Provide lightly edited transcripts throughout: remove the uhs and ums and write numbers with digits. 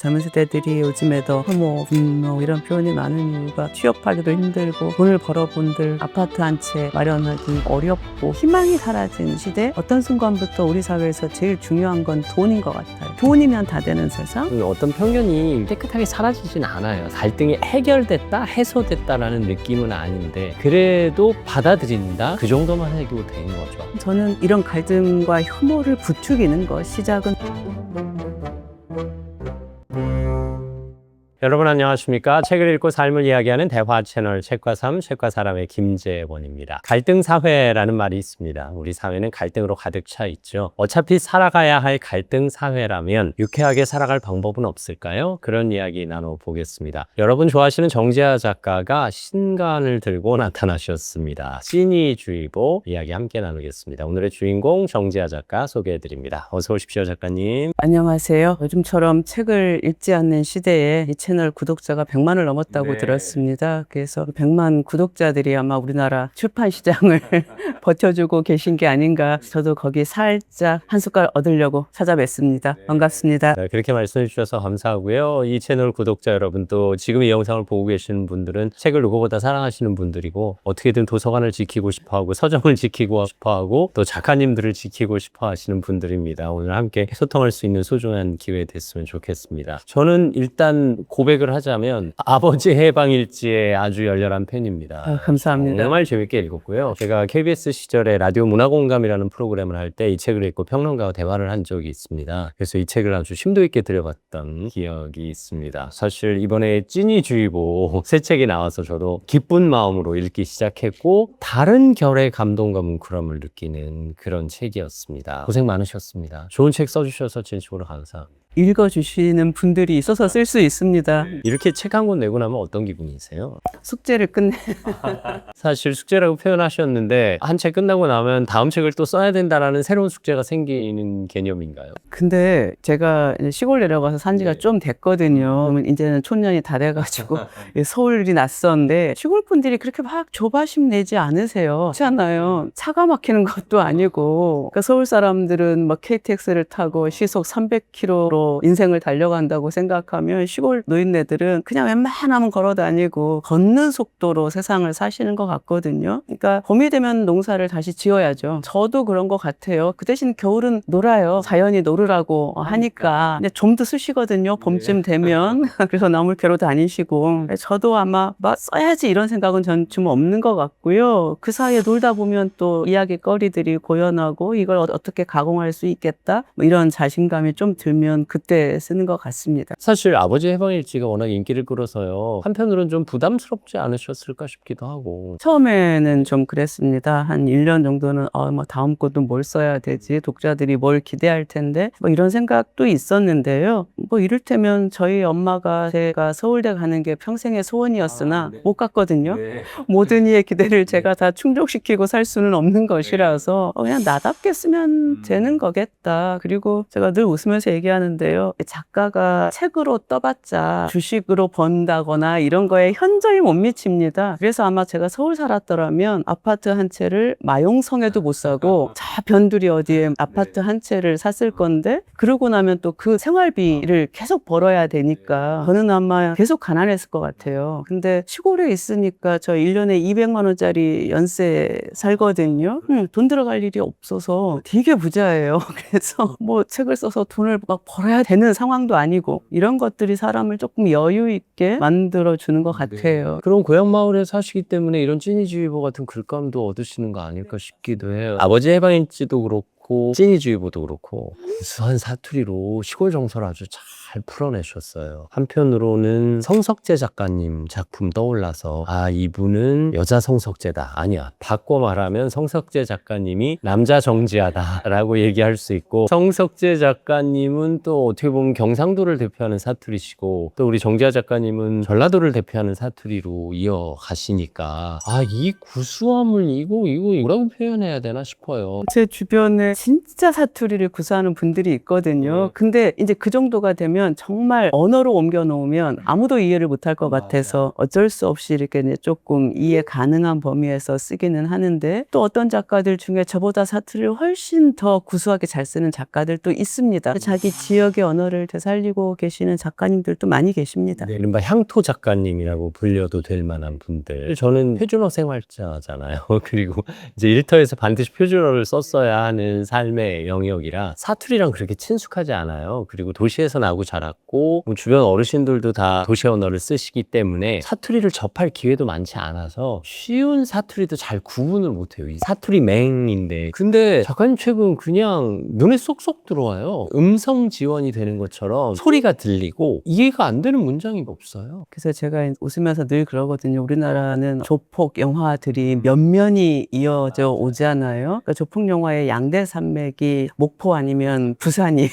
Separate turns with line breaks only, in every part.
젊은 세대들이 요즘에 더 혐오, 분노 이런 표현이 많은 이유가 취업하기도 힘들고 돈을 벌어본들 아파트 한 채 마련하기 어렵고 희망이 사라진 시대. 어떤 순간부터 우리 사회에서 제일 중요한 건 돈인 것 같아요. 돈이면 다 되는 세상.
어떤 편견이 깨끗하게 사라지진 않아요. 갈등이 해결됐다, 해소됐다라는 느낌은 아닌데 그래도 받아들인다? 그 정도만 해도 되는 거죠.
저는 이런 갈등과 혐오를 부추기는 것 시작은
여러분 안녕하십니까? 책을 읽고 삶을 이야기하는 대화 채널 책과 삶, 책과 사람의 김재원입니다. 갈등 사회라는 말이 있습니다. 우리 사회는 갈등으로 가득 차 있죠. 어차피 살아가야 할 갈등 사회라면 유쾌하게 살아갈 방법은 없을까요? 그런 이야기 나눠보겠습니다. 여러분 좋아하시는 정재하 작가가 신간을 들고 나타나셨습니다. 찐이주의보 이야기 함께 나누겠습니다. 오늘의 주인공 정재하 작가 소개해드립니다. 어서 오십시오 작가님.
안녕하세요. 요즘처럼 책을 읽지 않는 시대에 이 채널 구독자가 100만을 넘었다고
네.
들었습니다. 그래서 100만 구독자들이 아마 우리나라 출판 시장을 버텨주고 계신 게 아닌가. 저도 거기 살짝 한 숟갈 얻으려고 찾아뵙습니다. 반갑습니다.
네, 그렇게 말씀해 주셔서 감사하고요. 이 채널 구독자 여러분 또 지금 이 영상을 보고 계시는 분들은 책을 누구보다 사랑하시는 분들이고 어떻게든 도서관을 지키고 싶어하고 서점을 지키고 싶어하고 또 작가님들을 지키고 싶어 하시는 분들입니다. 오늘 함께 소통할 수 있는 소중한 기회 됐으면 좋겠습니다. 저는 일단 고백을 하자면 아버지 해방일지의 아주 열렬한 팬입니다.
감사합니다.
정말 재밌게 읽었고요. 제가 KBS 시절에 라디오 문화공감이라는 프로그램을 할 때 이 책을 읽고 평론가와 대화를 한 적이 있습니다. 그래서 이 책을 아주 심도 있게 들여봤던 기억이 있습니다. 사실 이번에 찐이주의보 새 책이 나와서 저도 기쁜 마음으로 읽기 시작했고 다른 결의 감동과 뭉클함을 느끼는 그런 책이었습니다. 고생 많으셨습니다. 좋은 책 써주셔서 진심으로 감사합니다.
읽어주시는 분들이 있어서 쓸 수 있습니다.
이렇게 책 한 권 내고 나면 어떤 기분이세요?
숙제를 끝내
사실 숙제라고 표현하셨는데 한 책 끝나고 나면 다음 책을 또 써야 된다라는 새로운 숙제가 생기는 개념인가요?
근데 제가 이제 시골 내려가서 산 지가
네.
좀 됐거든요. 그러면 이제는 촌년이 다 돼가지고 서울이 낯선데 시골 분들이 그렇게 막 조바심 내지 않으세요. 그렇지 않나요? 차가 막히는 것도 아니고 그러니까 서울 사람들은 막 KTX를 타고 시속 300km로 인생을 달려간다고 생각하면 시골 노인네들은 그냥 웬만하면 걸어 다니고 걷는 속도로 세상을 사시는 것 같거든요. 그러니까 봄이 되면 농사를 다시 지어야죠. 저도 그런 것 같아요. 그 대신 겨울은 놀아요. 자연이 놀으라고 하니까. 근데 좀도 쓰시거든요. 봄쯤 되면. 그래서 나물 캐러 다니시고. 저도 아마 막 써야지 이런 생각은 전 좀 없는 것 같고요. 그 사이에 놀다 보면 또 이야기거리들이 고연하고 이걸 어떻게 가공할 수 있겠다. 뭐 이런 자신감이 좀 들면 그때 쓰는 것 같습니다.
사실 아버지 해방일지가 워낙 인기를 끌어서요. 한편으로는 좀 부담스럽지 않으셨을까 싶기도 하고.
처음에는 좀 그랬습니다. 한 1년 정도는 뭐 다음 것도 뭘 써야 되지? 독자들이 뭘 기대할 텐데? 뭐 이런 생각도 있었는데요. 뭐 이를테면 저희 엄마가 제가 서울대 가는 게 평생의 소원이었으나 못 갔거든요. 모든 이의 기대를 제가 다 충족시키고 살 수는 없는 것이라서 그냥 나답게 쓰면 되는 거겠다. 그리고 제가 늘 웃으면서 얘기하는데요. 작가가 책으로 떠봤자 주식으로 번다거나 이런 거에 현저히 못 미칩니다. 그래서 아마 제가 서울 살았더라면 아파트 한 채를 마용성에도 못 사고 저 변두리 어디에 아파트 한 채를 샀을 건데 그러고 나면 또 그 생활비를 계속 벌어야 되니까 저는 아마 계속 가난했을 것 같아요. 근데 시골에 있으니까 저 1년에 200만 원짜리 연세 살거든요. 돈 들어갈 일이 없어서 되게 부자예요. 그래서 뭐 책을 써서 돈을 막 벌어야 되는 상황도 아니고 이런 것들이 사람을 조금 여유 있게 만들어주는 것 같아요.
그런 고향 마을에 사시기 때문에 이런 찐이주의보 같은 글감도 얻으시는 거 아닐까 싶기도 해요. 아버지 해방일지도 그렇고 찐이주의보도 그렇고 우수한 사투리로 시골 정서를 아주 잘 풀어내셨어요. 한편으로는 성석재 작가님 작품 떠올라서 이분은 여자 성석재다. 아니야. 바꿔 말하면 성석재 작가님이 남자 정지하다 라고 얘기할 수 있고 성석재 작가님은 또 어떻게 보면 경상도를 대표하는 사투리시고 또 우리 정지하 작가님은 전라도를 대표하는 사투리로 이어가시니까 이 구수함을 이거 뭐라고 표현해야 되나 싶어요.
제 주변에 진짜 사투리를 구사하는 분들이 있거든요. 근데 이제 그 정도가 되면 왜냐하면 정말 언어로 옮겨 놓으면 아무도 이해를 못할 것 같아서 어쩔 수 없이 이렇게 이제 조금 이해 가능한 범위에서 쓰기는 하는데, 또 어떤 작가들 중에 저보다 사투리를 훨씬 더 구수하게 잘 쓰는 작가들도 있습니다. 자기 지역의 언어를 되살리고 계시는 작가님들도 많이 계십니다.
네, 이른바 향토 작가님이라고 불려도 될 만한 분들. 저는 표준어 생활자잖아요. 그리고 이제 일터에서 반드시 표준어를 썼어야 하는 삶의 영역이라 사투리랑 그렇게 친숙하지 않아요. 그리고 도시에서 나고 자랐고 뭐 주변 어르신들도 다 도시 언어를 쓰시기 때문에 사투리를 접할 기회도 많지 않아서 쉬운 사투리도 잘 구분을 못해요. 이 사투리 맹인데. 근데 작가님 책은 그냥 눈에 쏙쏙 들어와요. 음성 지원이 되는 것처럼 소리가 들리고 이해가 안 되는 문장이 없어요.
그래서 제가 웃으면서 늘 그러거든요. 우리나라는 조폭 영화들이 면면이 이어져 오잖아요. 그러니까 조폭 영화의 양대 산맥이 목포 아니면 부산이에요.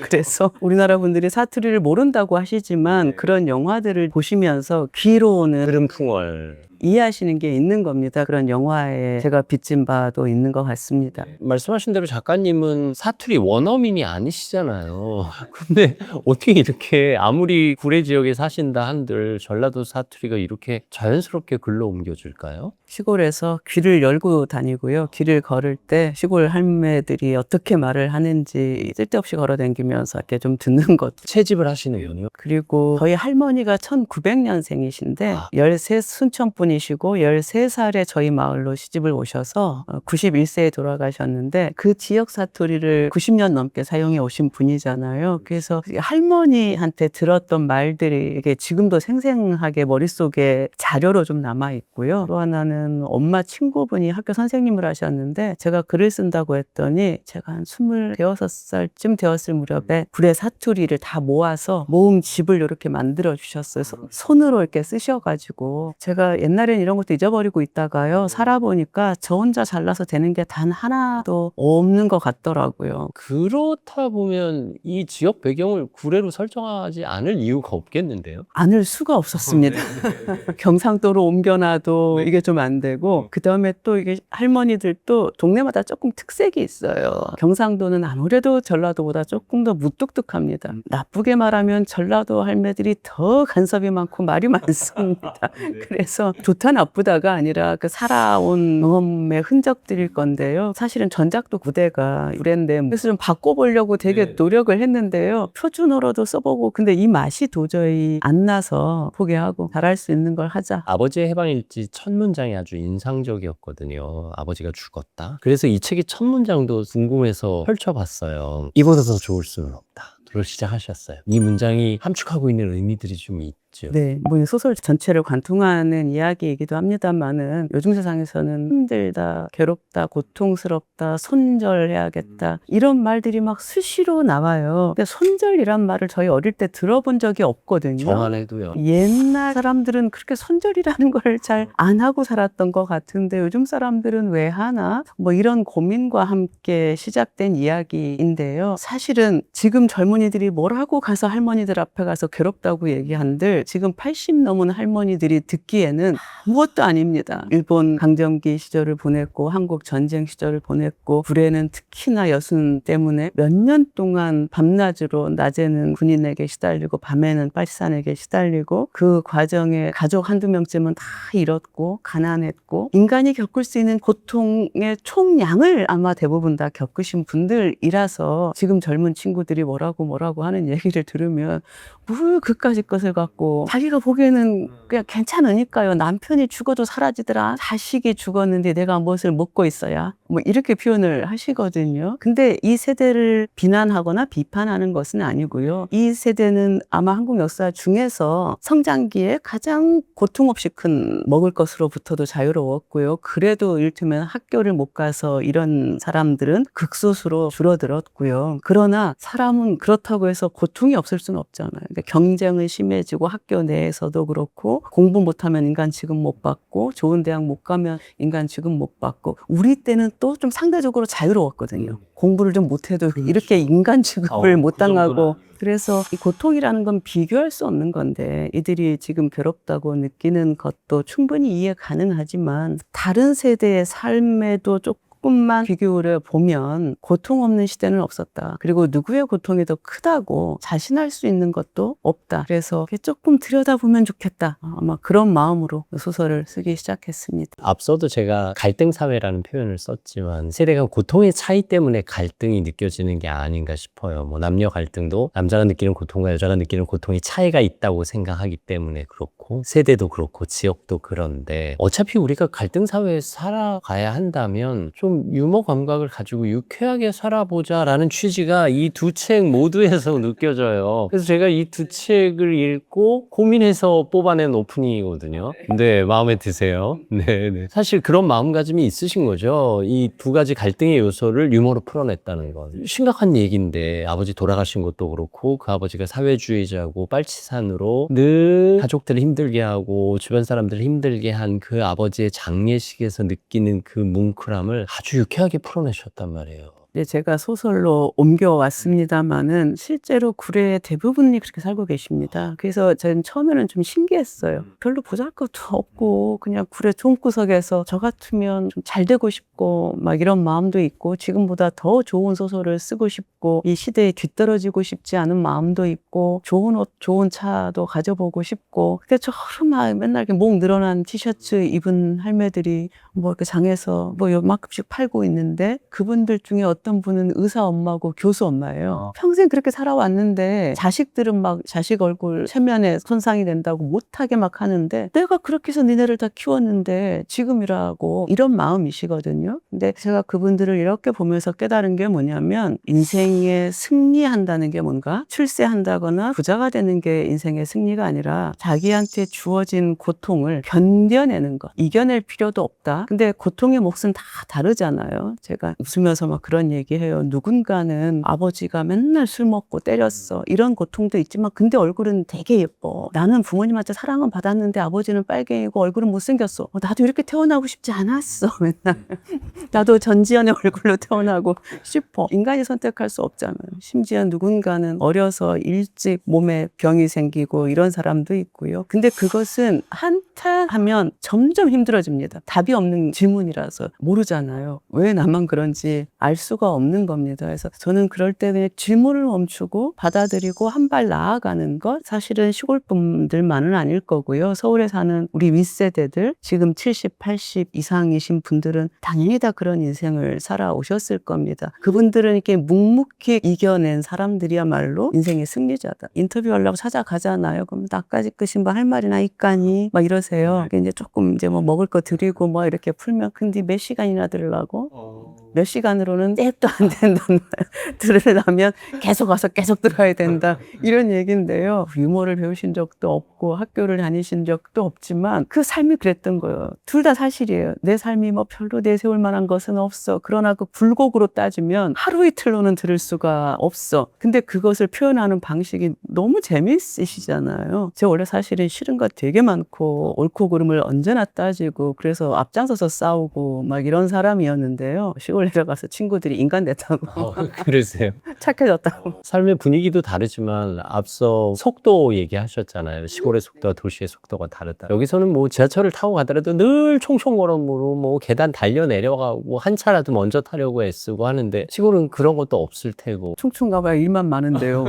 그래서 우리나라 분들이 사투리를 모른다고 하시지만 그런 영화들을 보시면서 귀로는
흐름풍월.
이해하시는 게 있는 겁니다. 그런 영화에 제가 빚진 바도 있는 것 같습니다.
말씀하신 대로 작가님은 사투리 원어민이 아니시잖아요. 근데 어떻게 이렇게 아무리 구례 지역에 사신다 한들 전라도 사투리가 이렇게 자연스럽게 글로 옮겨질까요?
시골에서 귀를 열고 다니고요. 길을 걸을 때 시골 할매들이 어떻게 말을 하는지 쓸데없이 걸어다니면서 이렇게 좀 듣는 것.
채집을 하시는군요.
그리고 저희 할머니가 1900년생이신데 13 순천분이시고 13살에 저희 마을로 시집을 오셔서 91세에 돌아가셨는데 그 지역 사투리를 90년 넘게 사용해 오신 분이잖아요. 그래서 할머니한테 들었던 말들이 이게 지금도 생생하게 머릿속에 자료로 좀 남아 있고요. 또 하나는 엄마 친구분이 학교 선생님을 하셨는데 제가 글을 쓴다고 했더니 제가 한 26살쯤 되었을 무렵에 구례 사투리를 다 모아서 모음 집을 이렇게 만들어 주셨어요. 손으로 이렇게 쓰셔가지고 제가 옛날엔 이런 것도 잊어버리고 있다가요. 살아보니까 저 혼자 잘나서 되는 게 단 하나도 없는 것 같더라고요.
그렇다 보면 이 지역 배경을 구례로 설정하지 않을 이유가 없겠는데요?
않을 수가 없었습니다. 경상도로 옮겨놔도 이게 좀 안 되고, 그 다음에 또 이게 할머니들도 동네마다 조금 특색이 있어요. 경상도는 아무래도 전라도보다 조금 더 무뚝뚝합니다. 나쁘게 말하면 전라도 할매들이 더 간섭이 많고 말이 많습니다. 그래서 좋다 나쁘다가 아니라 그 살아온 경험의 흔적들일 건데요. 사실은 전작도 구대가 구례인데 그래서 좀 바꿔보려고 되게 노력을 했는데요. 표준어로도 써보고 근데 이 맛이 도저히 안 나서 포기하고 잘할 수 있는 걸 하자.
아버지의 해방일지 첫 문장이 아주 인상적이었거든요. 아버지가 죽었다. 그래서 이 책의 첫 문장도 궁금해서 펼쳐봤어요. 이보다 더 좋을 수는 없다. 로 시작하셨어요. 이 문장이 함축하고 있는 의미들이 좀 있죠.
네, 뭐 이 소설 전체를 관통하는 이야기이기도 합니다만은 요즘 세상에서는 힘들다, 괴롭다, 고통스럽다, 손절해야겠다 이런 말들이 막 수시로 나와요. 근데 손절이란 말을 저희 어릴 때 들어본 적이 없거든요.
저만 해도요.
옛날 사람들은 그렇게 손절이라는 걸 잘 안 하고 살았던 것 같은데 요즘 사람들은 왜 하나? 뭐 이런 고민과 함께 시작된 이야기인데요. 사실은 지금 젊은이들이 뭘 하고 가서 할머니들 앞에 가서 괴롭다고 얘기한들 지금 80 넘은 할머니들이 듣기에는 아무것도 아닙니다. 일본 강점기 시절을 보냈고 한국 전쟁 시절을 보냈고 구례는 특히나 여순 때문에 몇 년 동안 밤낮으로 낮에는 군인에게 시달리고 밤에는 빨치산에게 시달리고 그 과정에 가족 한두 명쯤은 다 잃었고 가난했고 인간이 겪을 수 있는 고통의 총량을 아마 대부분 다 겪으신 분들이라서 지금 젊은 친구들이 뭐라고 하는 얘기를 들으면 뭘 그까짓 것을 갖고 자기가 보기에는 그냥 괜찮으니까요. 남편이 죽어도 사라지더라. 자식이 죽었는데 내가 무엇을 먹고 있어야. 뭐 이렇게 표현을 하시거든요. 근데 이 세대를 비난하거나 비판하는 것은 아니고요. 이 세대는 아마 한국 역사 중에서 성장기에 가장 고통 없이 큰 먹을 것으로부터도 자유로웠고요. 그래도 이를테면 학교를 못 가서 이런 사람들은 극소수로 줄어들었고요. 그러나 사람은 그렇다고 해서 고통이 없을 수는 없잖아요. 그러니까 경쟁은 심해지고 학교 내에서도 그렇고 공부 못하면 인간 취급 못 받고 좋은 대학 못 가면 인간 취급 못 받고 우리 때는 또 좀 상대적으로 자유로웠거든요. 공부를 좀 못해도 이렇게 인간 취급을 못 당하고 그래서 이 고통이라는 건 비교할 수 없는 건데 이들이 지금 괴롭다고 느끼는 것도 충분히 이해 가능하지만 다른 세대의 삶에도 조금 조금만 귀 기울여 보면 고통 없는 시대는 없었다. 그리고 누구의 고통이 더 크다고 자신할 수 있는 것도 없다. 그래서 조금 들여다보면 좋겠다. 아마 그런 마음으로 소설을 쓰기 시작했습니다.
앞서도 제가 갈등 사회라는 표현을 썼지만 세대 간 고통의 차이 때문에 갈등이 느껴지는 게 아닌가 싶어요. 뭐 남녀 갈등도 남자가 느끼는 고통과 여자가 느끼는 고통이 차이가 있다고 생각하기 때문에 그렇고 세대도 그렇고 지역도 그런데 어차피 우리가 갈등 사회에서 살아가야 한다면 좀 유머 감각을 가지고 유쾌하게 살아보자라는 취지가 이 두 책 모두에서 느껴져요. 그래서 제가 이 두 책을 읽고 고민해서 뽑아낸 오프닝이거든요. 네, 마음에 드세요? 네. 사실 그런 마음가짐이 있으신 거죠. 이 두 가지 갈등의 요소를 유머로 풀어냈다는 건 심각한 얘기인데 아버지 돌아가신 것도 그렇고 그 아버지가 사회주의자고 빨치산으로 늘 가족들을 힘들게 하고 주변 사람들을 힘들게 한 그 아버지의 장례식에서 느끼는 그 뭉클함을 아주 유쾌하게 풀어내셨단 말이에요.
제가 소설로 옮겨왔습니다만은 실제로 구례의 대부분이 그렇게 살고 계십니다. 그래서 저는 처음에는 좀 신기했어요. 별로 보잘것도 없고 그냥 구례 종구석에서 저 같으면 좀 잘 되고 싶고 막 이런 마음도 있고 지금보다 더 좋은 소설을 쓰고 싶고 이 시대에 뒤떨어지고 싶지 않은 마음도 있고 좋은 옷, 좋은 차도 가져보고 싶고 근데 저런 막 맨날 이렇게 목 늘어난 티셔츠 입은 할매들이 뭐 이렇게 장에서 뭐 요만큼씩 팔고 있는데 그분들 중에 어떤 분은 의사 엄마고 교수 엄마예요. 평생 그렇게 살아왔는데 자식들은 막 자식 얼굴 체면에 손상이 된다고 못하게 막 하는데 내가 그렇게 해서 니네를 다 키웠는데 지금이라고 이런 마음이시거든요. 근데 제가 그분들을 이렇게 보면서 깨달은 게 뭐냐면 인생에 승리한다는 게 뭔가 출세한다거나 부자가 되는 게 인생의 승리가 아니라 자기한테 주어진 고통을 견뎌내는 것. 이겨낼 필요도 없다. 근데 고통의 몫은 다 다르잖아요. 제가 웃으면서 막 그런 얘기해요. 누군가는 아버지가 맨날 술 먹고 때렸어. 이런 고통도 있지만 근데 얼굴은 되게 예뻐. 나는 부모님한테 사랑은 받았는데 아버지는 빨갱이고 얼굴은 못생겼어. 나도 이렇게 태어나고 싶지 않았어. 맨날. 나도 전지현의 얼굴로 태어나고 싶어. 인간이 선택할 수 없잖아요. 심지어 누군가는 어려서 일찍 몸에 병이 생기고 이런 사람도 있고요. 근데 그것은 한타 하면 점점 힘들어집니다. 답이 없는 질문이라서 모르잖아요. 왜 나만 그런지 알 수가 없는 겁니다. 그래서 저는 그럴 때 그냥 질문을 멈추고 받아들이고 한 발 나아가는 것 사실은 시골 분들만은 아닐 거고요. 서울에 사는 우리 윗세대들 지금 70, 80 이상이신 분들은 당연히 다 그런 인생을 살아오셨을 겁니다. 그분들은 이렇게 묵묵히 이겨낸 사람들이야말로 인생의 승리자다. 인터뷰하려고 찾아가잖아요. 그럼 나까지 끄신 뭐 할 말이나 있까니 막 이러세요. 이제 조금 이제 뭐 먹을 거 드리고 뭐 이렇게 풀면 근데 몇 시간이나 들으려고? 몇 시간으로는 잽도 안 된단 말이야. 들으려면 계속 와서 계속 들어야 된다. 이런 얘기인데요. 유머를 배우신 적도 없고 학교를 다니신 적도 없지만 그 삶이 그랬던 거예요. 둘 다 사실이에요. 내 삶이 뭐 별로 내세울 만한 것은 없어. 그러나 그 굴곡으로 따지면 하루 이틀로는 들을 수가 없어. 근데 그것을 표현하는 방식이 너무 재미있으시잖아요. 제가 원래 사실은 싫은 거 되게 많고 옳고 그름을 언제나 따지고 그래서 앞장서서 싸우고 막 이런 사람이었는데요. 시골 내려가서 친구들이 인간 됐다고
그러세요.
착해졌다고.
삶의 분위기도 다르지만 앞서 속도 얘기하셨잖아요. 시골의 속도와 도시의 속도가 다르다. 여기서는 뭐 지하철을 타고 가더라도 늘 총총걸음으로 뭐 계단 달려 내려가고 한 차라도 먼저 타려고 애쓰고 하는데 시골은 그런 것도 없을 테고.
충충 가봐야 일만 많은데요.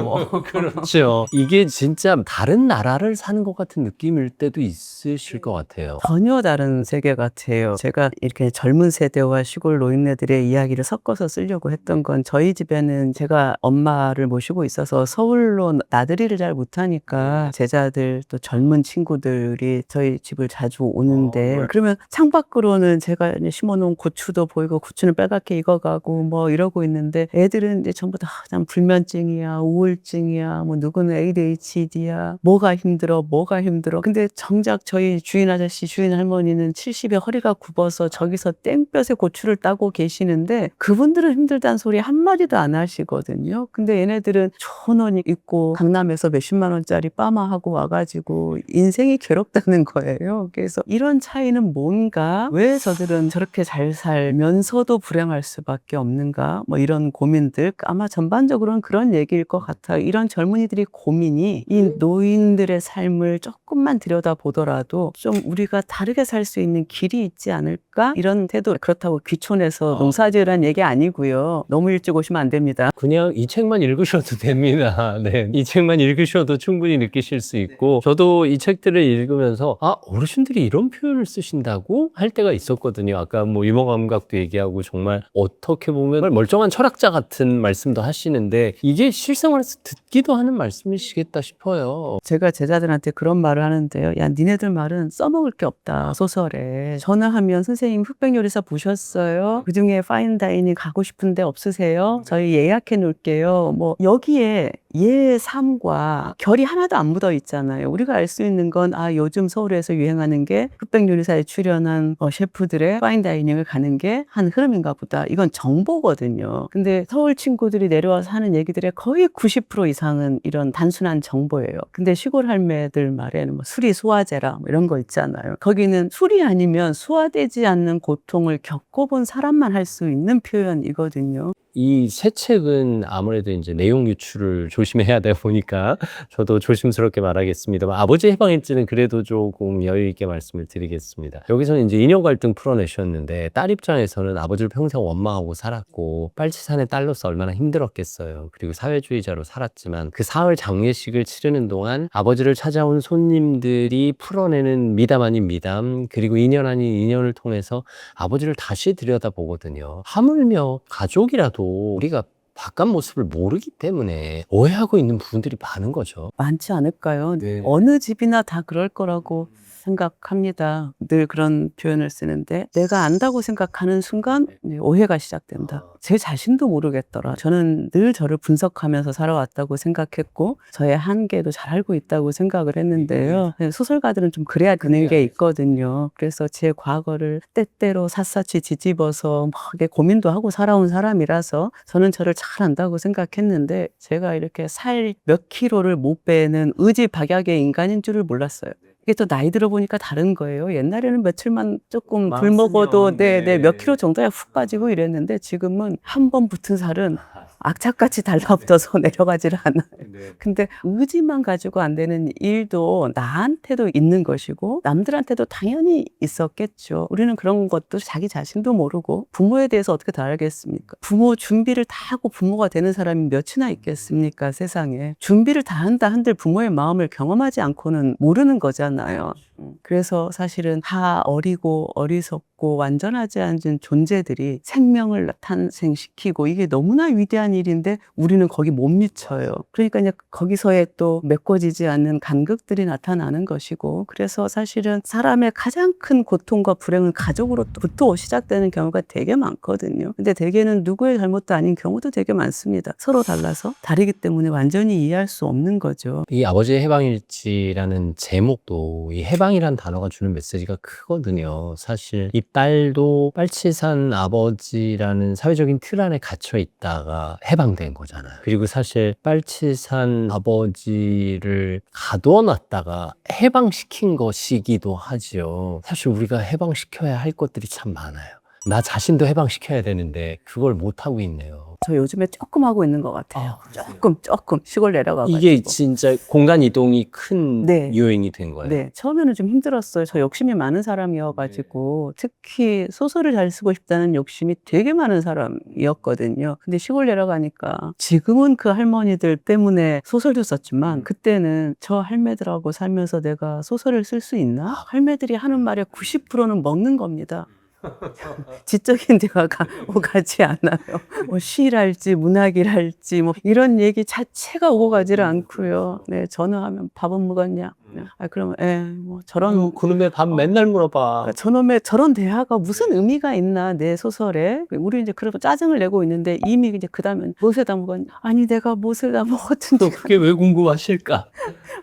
그렇죠. 이게 진짜 다른 나라를 사는 것 같은 느낌일 때도 있으실 것 같아요.
전혀 다른 세계 같아요. 제가 이렇게 젊은 세대와 시골 노인네들의 이야기를 섞어서 쓰려고 했던 건 저희 집에는 제가 엄마를 모시고 있어서 서울로 나들이를 잘 못하니까 제자들 또 젊은 친구들이 저희 집을 자주 오는데 그러면 창밖으로는 제가 이제 심어놓은 고추도 보이고 고추는 빨갛게 익어가고 뭐 이러고 있는데 애들은 이제 전부 다 그냥 불면증이야, 우울증이야, 뭐 누구는 ADHD야, 뭐가 힘들어. 근데 정작 저희 주인 아저씨, 주인 할머니는 70에 허리가 굽어서 저기서 땡볕에 고추를 따고 계시는데 그분들은 힘들다는 소리 한마디도 안 하시거든요. 근데 얘네들은 좋은 옷 입고 강남에서 몇십만 원짜리 빠마하고 와가지고 인생이 괴롭다는 거예요. 그래서 이런 차이는 뭔가 왜 저들은 저렇게 잘 살면서도 불행할 수밖에 없는가 뭐 이런 고민들 아마 전반적으로는 그런 얘기일 것 같아요. 이런 젊은이들이 고민이 이 노인들의 삶을 조금만 들여다보더라도 좀 우리가 다르게 살 수 있는 길이 있지 않을까 이런 태도. 그렇다고 귀촌해서 농사 맞으란 얘기 아니고요. 너무 일찍 오시면 안 됩니다.
그냥 이 책만 읽으셔도 됩니다. 네. 이 책만 읽으셔도 충분히 느끼실 수 있고, 저도 이 책들을 읽으면서, 아, 어르신들이 이런 표현을 쓰신다고? 할 때가 있었거든요. 아까 뭐 유머 감각도 얘기하고, 정말 어떻게 보면 멀쩡한 철학자 같은 말씀도 하시는데, 이게 실생활에서 듣기도 하는 말씀이시겠다 싶어요.
제가 제자들한테 그런 말을 하는데요. 야, 니네들 말은 써먹을 게 없다. 소설에. 전화하면 선생님 흑백요리사 보셨어요? 그중에 파인다이닝 가고 싶은데 없으세요? 저희 예약해 놓을게요. 뭐 여기에 얘의 삶과 결이 하나도 안 묻어 있잖아요. 우리가 알 수 있는 건 요즘 서울에서 유행하는 게 흑백요리사에 출연한 셰프들의 파인다이닝을 가는 게 한 흐름인가 보다. 이건 정보거든요. 근데 서울 친구들이 내려와서 하는 얘기들의 거의 90% 이상은 이런 단순한 정보예요. 근데 시골 할매들 말에는 뭐 술이 소화제라 뭐 이런 거 있잖아요. 거기는 술이 아니면 소화되지 않는 고통을 겪어본 사람만 할 수 있는 표현이거든요.
이 새 책은 아무래도 이제 내용 유출을 조심해야 되다 보니까 저도 조심스럽게 말하겠습니다만, 아버지 해방일지는 그래도 조금 여유 있게 말씀을 드리겠습니다. 여기서는 이제 인연 갈등 풀어내셨는데, 딸 입장에서는 아버지를 평생 원망하고 살았고 빨치산의 딸로서 얼마나 힘들었겠어요. 그리고 사회주의자로 살았지만 그 사흘 장례식을 치르는 동안 아버지를 찾아온 손님들이 풀어내는 미담 아닌 미담, 그리고 인연 아닌 인연을 통해서 아버지를 다시 들여다보거든요. 하물며 가족이라도 우리가 바깥 모습을 모르기 때문에 오해하고 있는 부분들이 많은 거죠.
많지 않을까요?
네.
어느 집이나 다 그럴 거라고 생각합니다. 늘 그런 표현을 쓰는데, 내가 안다고 생각하는 순간 이제 오해가 시작된다. 제 자신도 모르겠더라. 저는 늘 저를 분석하면서 살아왔다고 생각했고 저의 한계도 잘 알고 있다고 생각을 했는데요. 소설가들은 좀 그래야 되는 게 있거든요. 그래서 제 과거를 때때로 샅샅이 뒤집어서 막 이렇게 고민도 하고 살아온 사람이라서 저는 저를 잘 안다고 생각했는데, 제가 이렇게 살 몇 킬로를 못 빼는 의지박약의 인간인 줄을 몰랐어요. 이게 또 나이 들어보니까 다른 거예요. 옛날에는 며칠만 조금 덜 먹어도 몇 킬로 정도야 훅 빠지고 이랬는데, 지금은 한 번 붙은 살은 악착같이 달라붙어서 내려가지를 않아요. 근데 의지만 가지고 안 되는 일도 나한테도 있는 것이고 남들한테도 당연히 있었겠죠. 우리는 그런 것도 자기 자신도 모르고 부모에 대해서 어떻게 다 알겠습니까? 부모 준비를 다 하고 부모가 되는 사람이 몇이나 있겠습니까, 세상에. 준비를 다 한다 한들 부모의 마음을 경험하지 않고는 모르는 거잖아요. 그래서 사실은 다 어리고 어리석고 완전하지 않은 존재들이 생명을 탄생시키고, 이게 너무나 위대한 일인데 우리는 거기 못 미쳐요. 그러니까 이제 거기서의 또 메꿔지지 않는 간극들이 나타나는 것이고, 그래서 사실은 사람의 가장 큰 고통과 불행은 가족으로부터 시작되는 경우가 되게 많거든요. 근데 대개는 누구의 잘못도 아닌 경우도 되게 많습니다. 서로 달라서 다르기 때문에 완전히 이해할 수 없는 거죠.
이 아버지의 해방일지라는 제목도 이 해방이란 단어가 주는 메시지가 크거든요. 사실 이 딸도 빨치산 아버지라는 사회적인 틀 안에 갇혀 있다가 해방된 거잖아요. 그리고 사실 빨치산 아버지를 가두어 놨다가 해방시킨 것이기도 하지요. 사실 우리가 해방시켜야 할 것들이 참 많아요. 나 자신도 해방시켜야 되는데 그걸 못하고 있네요.
저 요즘에 조금 하고 있는 것 같아요. 조금 시골 내려가가지고.
이게 진짜 공간 이동이 큰
네.
요인이 된 거예요.
네, 처음에는 좀 힘들었어요. 저 욕심이 많은 사람이어가지고 특히 소설을 잘 쓰고 싶다는 욕심이 되게 많은 사람이었거든요. 근데 시골 내려가니까, 지금은 그 할머니들 때문에 소설도 썼지만 그때는 저 할매들하고 살면서 내가 소설을 쓸 수 있나? 할매들이 하는 말의 90%는 먹는 겁니다. 지적인 대화가 오가지 않아요. 뭐 시랄지 문학이랄지 뭐 이런 얘기 자체가 오가지를 않고요. 네, 전화하면 밥은 먹었냐? 그러면 뭐 저런
그놈의 밥 맨날 물어봐.
저놈의 저런 대화가 무슨 의미가 있나 내 소설에. 우리 이제 그래서 짜증을 내고 있는데 이미 이제 그다음에 무엇을 다 먹었냐? 아니 내가 무엇을 다 먹었든지.
또 그게 왜 궁금하실까?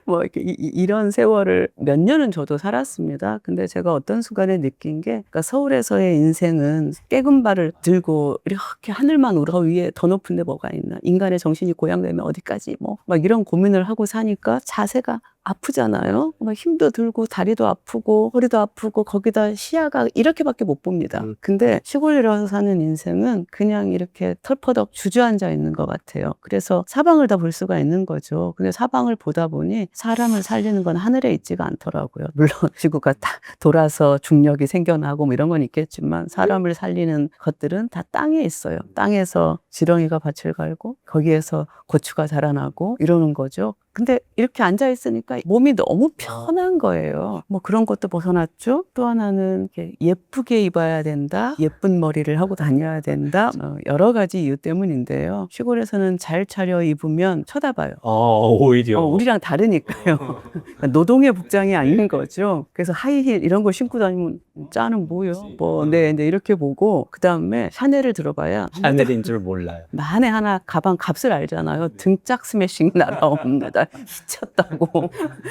뭐 이렇게 이런 세월을 몇 년은 저도 살았습니다. 근데 제가 어떤 순간에 느낀 게, 그러니까 서울에서의 인생은 깨금발을 들고 이렇게 하늘만 우러 위에 더 높은 데 뭐가 있나, 인간의 정신이 고양되면 어디까지, 뭐 막 이런 고민을 하고 사니까 자세가 아프잖아요. 막 힘도 들고 다리도 아프고 허리도 아프고 거기다 시야가 이렇게밖에 못 봅니다. 근데 시골에 와서 사는 인생은 그냥 이렇게 털퍼덕 주저앉아 있는 것 같아요. 그래서 사방을 다 볼 수가 있는 거죠. 근데 사방을 보다 보니 사람을 살리는 건 하늘에 있지가 않더라고요. 물론 지구가 다 돌아서 중력이 생겨나고 뭐 이런 건 있겠지만 사람을 살리는 것들은 다 땅에 있어요. 땅에서 지렁이가 밭을 갈고 거기에서 고추가 자라나고 이러는 거죠. 근데 이렇게 앉아 있으니까 몸이 너무 편한 거예요. 뭐 그런 것도 벗어났죠. 또 하나는 이렇게 예쁘게 입어야 된다. 예쁜 머리를 하고 다녀야 된다. 여러 가지 이유 때문인데요. 시골에서는 잘 차려 입으면 쳐다봐요.
오히려.
우리랑 다르니까요. 그러니까 노동의 복장이 아닌 거죠. 그래서 하이힐 이런 거 신고 다니면 짜는 뭐요? 뭐, 네, 이렇게 보고 그 다음에 샤넬을 들어봐야
샤넬인 줄 몰라요.
만에 하나 가방 값을 알잖아요. 등짝 스매싱 날아옵니다. 미쳤다고.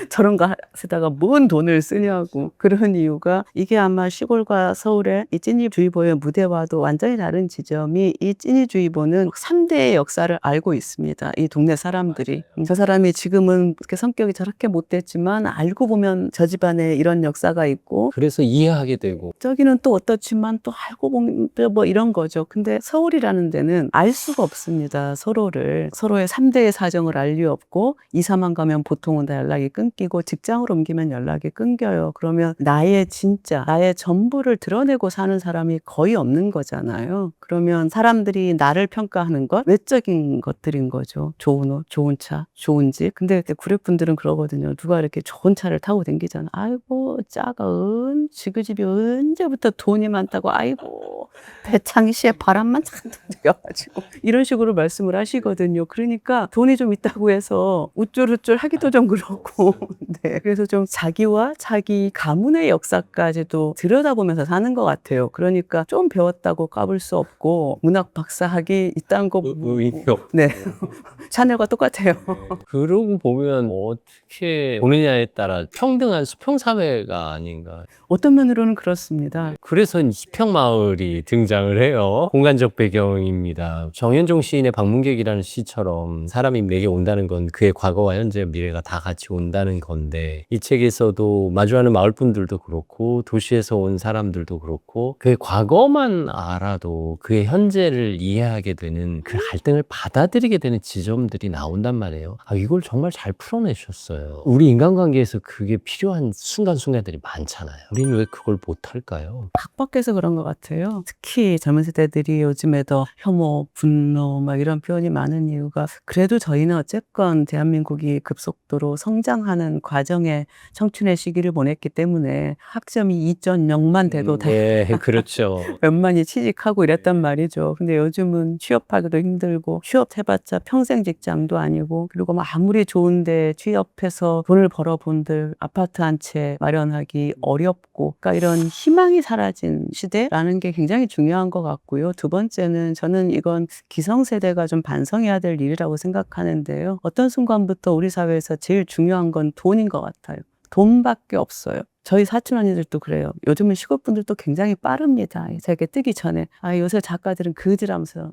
저런 것에다가 뭔 돈을 쓰냐고. 그런 이유가 이게 아마 시골과 서울의 이 찐이주의보의 무대와도 완전히 다른 지점이 이 찐이주의보는 3대의 역사를 알고 있습니다. 이 동네 사람들이. 저 사람이 지금은 이렇게 성격이 저렇게 못됐지만 알고 보면 저 집안에 이런 역사가 있고
그래서 이해하게 되고.
저기는 또 어떻지만 또 알고 보면 뭐 이런 거죠. 근데 서울이라는 데는 알 수가 없습니다. 서로를. 서로의 3대의 사정을 알 리 없고 2, 3만 가면 보통은 다 연락이 끊기고 직장을 옮기면 연락이 끊겨요. 그러면 나의 전부를 드러내고 사는 사람이 거의 없는 거잖아요. 그러면 사람들이 나를 평가하는 건 외적인 것들인 거죠. 좋은 옷, 좋은 차, 좋은 집. 근데 구례분들은 그러거든요. 누가 이렇게 좋은 차를 타고 다니잖아. 아이고 짜가 그 집이 언제부터 돈이 많다고 아이고 배창시에 바람만 잔뜩 들여가지고 이런 식으로 말씀을 하시거든요. 그러니까 돈이 좀 있다고 해서 우쭐우쭐 하기도 좀 그렇고 네. 그래서 좀 자기와 자기 가문의 역사까지도 들여다보면서 사는 것 같아요. 그러니까 좀 배웠다고 까불 수 없고 문학 박사학위 이딴 거
의미 없.
네. 샤넬과 똑같아요.
그러고 보면 어떻게 보느냐에 따라 평등한 수평사회가 아닌가.
어떤 면으로는 그렇습니다.
그래서 희평마을이 등장을 해요. 공간적 배경입니다. 정현종 시인의 방문객이라는 시처럼 사람이 내게 온다는 건 그의 과거와 현재, 미래가 다 같이 온다는 건데 이 책에서도 마주하는 마을분들도 그렇고 도시에서 온 사람들도 그렇고 그의 과거만 알아도 그의 현재를 이해하게 되는 그 갈등을 받아들이게 되는 지점들이 나온단 말이에요. 이걸 정말 잘 풀어내셨어요. 우리 인간관계에서 그게 필요한 순간순간들이 많잖아요. 우리는 왜 그걸 못할까요?
각박해서 그런 것 같아요. 특히 젊은 세대들이 요즘에 더 혐오, 분노 막 이런 표현이 많은 이유가 그래도 저희는 어쨌건 대한민국이 급속도로 성장하는 과정에 청춘의 시기를 보냈기 때문에 학점이 2.0만 돼도 다
네, 그렇죠.
몇만이 취직하고 이랬단 말이죠. 근데 요즘은 취업하기도 힘들고 취업해봤자 평생 직장도 아니고 그리고 뭐 아무리 좋은데 취업해서 돈을 벌어본들 아파트 한 채 마련하기 어렵고 그러니까 이런 희망이 사라진 시대라는 게 굉장히 중요한 것 같고요. 두 번째는 저는 이건 기성세대가 좀 반성해야 될 일이라고 생각하는데요. 어떤 순간부터 우리 사회에서 제일 중요한 건 돈인 것 같아요. 돈밖에 없어요. 저희 사촌 언니들도 그래요. 요즘은 시골 분들도 굉장히 빠릅니다. 세계 뜨기 전에. 요새 작가들은 그지라면서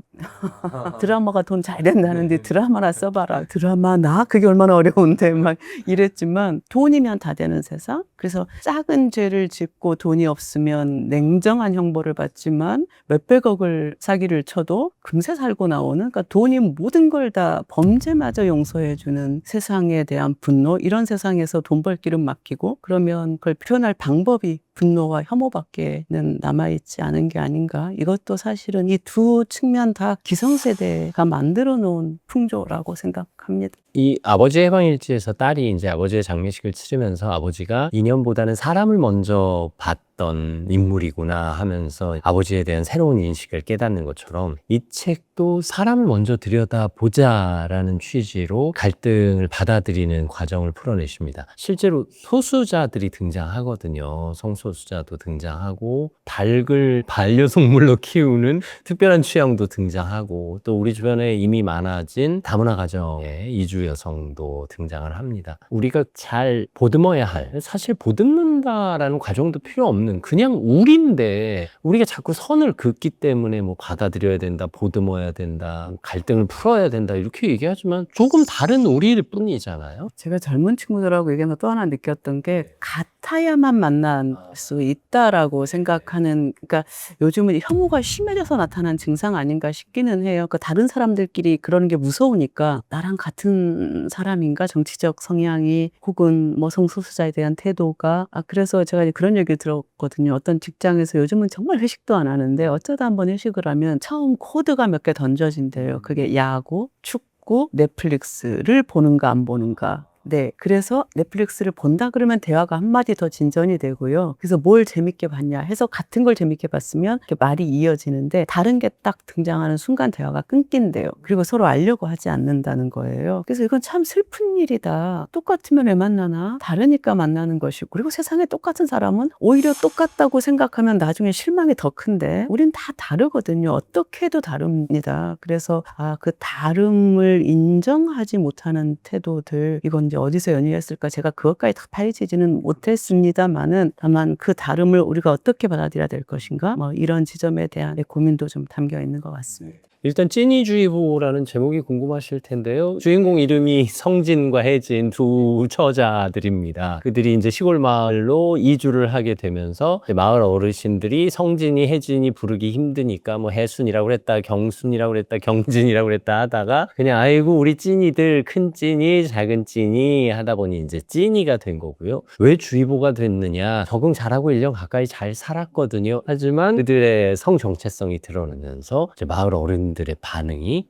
드라마가 돈 잘 된다는데 드라마나 써봐라. 드라마 나? 그게 얼마나 어려운데 막 이랬지만 돈이면 다 되는 세상. 그래서 작은 죄를 짓고 돈이 없으면 냉정한 형벌을 받지만 몇백억을 사기를 쳐도 금세 살고 나오는 그러니까 돈이 모든 걸 다 범죄마저 용서해주는 세상에 대한 분노 이런 세상에서 돈 벌 길은 막히고 그러면 그걸 표현할 방법이 분노와 혐오밖에는 남아있지 않은 게 아닌가. 이것도 사실은 이 두 측면 다 기성세대가 만들어 놓은 풍조라고 생각합니다.
이 아버지의 해방일지에서 딸이 이제 아버지의 장례식을 치르면서 아버지가 인연보다는 사람을 먼저 봤던 인물이구나 하면서 아버지에 대한 새로운 인식을 깨닫는 것처럼 이 책도 사람을 먼저 들여다보자라는 취지로 갈등을 받아들이는 과정을 풀어내십니다. 실제로 소수자들이 등장하거든요. 성소 성소수자도 등장하고 닭을 반려동물로 키우는 특별한 취향도 등장하고 또 우리 주변에 이미 많아진 다문화 가정의 이주 여성도 등장을 합니다. 우리가 잘 보듬어야 할, 사실 보듬는다라는 과정도 필요 없는 그냥 우리인데 우리가 자꾸 선을 긋기 때문에 뭐 받아들여야 된다, 보듬어야 된다, 갈등을 풀어야 된다 이렇게 얘기하지만 조금 다른 우리일 뿐이잖아요.
제가 젊은 친구들하고 얘기하면서 또 하나 느꼈던 게 같아야만 만날 수 있다라고 생각하는, 그러니까 요즘은 혐오가 심해져서 나타난 증상 아닌가 싶기는 해요. 그러니까 다른 사람들끼리 그러는 게 무서우니까 나랑 같은 사람인가, 정치적 성향이 혹은 뭐 성소수자에 대한 태도가. 그래서 제가 이제 그런 얘기를 들었거든요. 어떤 직장에서 요즘은 정말 회식도 안 하는데 어쩌다 한번 회식을 하면 처음 코드가 몇 개 던져진대요. 그게 야구, 축구, 넷플릭스를 보는가 안 보는가. 네, 그래서 넷플릭스를 본다 그러면 대화가 한마디 더 진전이 되고요. 그래서 뭘 재밌게 봤냐 해서 같은 걸 재밌게 봤으면 이렇게 말이 이어지는데 다른 게 딱 등장하는 순간 대화가 끊긴대요. 그리고 서로 알려고 하지 않는다는 거예요. 그래서 이건 참 슬픈 일이다. 똑같으면 왜 만나나? 다르니까 만나는 것이고, 그리고 세상에 똑같은 사람은 오히려 똑같다고 생각하면 나중에 실망이 더 큰데 우린 다 다르거든요. 어떻게 해도 다릅니다. 그래서 그 다름을 인정하지 못하는 태도들, 이건 이제 어디서 연유했을까 제가 그것까지 다 파헤치지는 못했습니다만은, 다만 그 다름을 우리가 어떻게 받아들여야 될 것인가, 뭐 이런 지점에 대한 고민도 좀 담겨 있는 것 같습니다.
일단 찐이주의보라는 제목이 궁금하실 텐데요. 주인공 이름이 성진과 혜진 두 처자들입니다. 그들이 이제 시골 마을로 이주를 하게 되면서 마을 어르신들이 성진이, 혜진이 부르기 힘드니까 뭐 혜순이라고 그랬다, 경순이라고 그랬다, 경진이라고 그랬다 하다가 그냥 아이고 우리 찐이들, 큰 찐이, 작은 찐이 하다 보니 이제 찐이가 된 거고요. 왜 주의보가 됐느냐? 적응 잘하고 1년 가까이 잘 살았거든요. 하지만 그들의 성 정체성이 드러나면서 이제 마을 어른 들의 반응이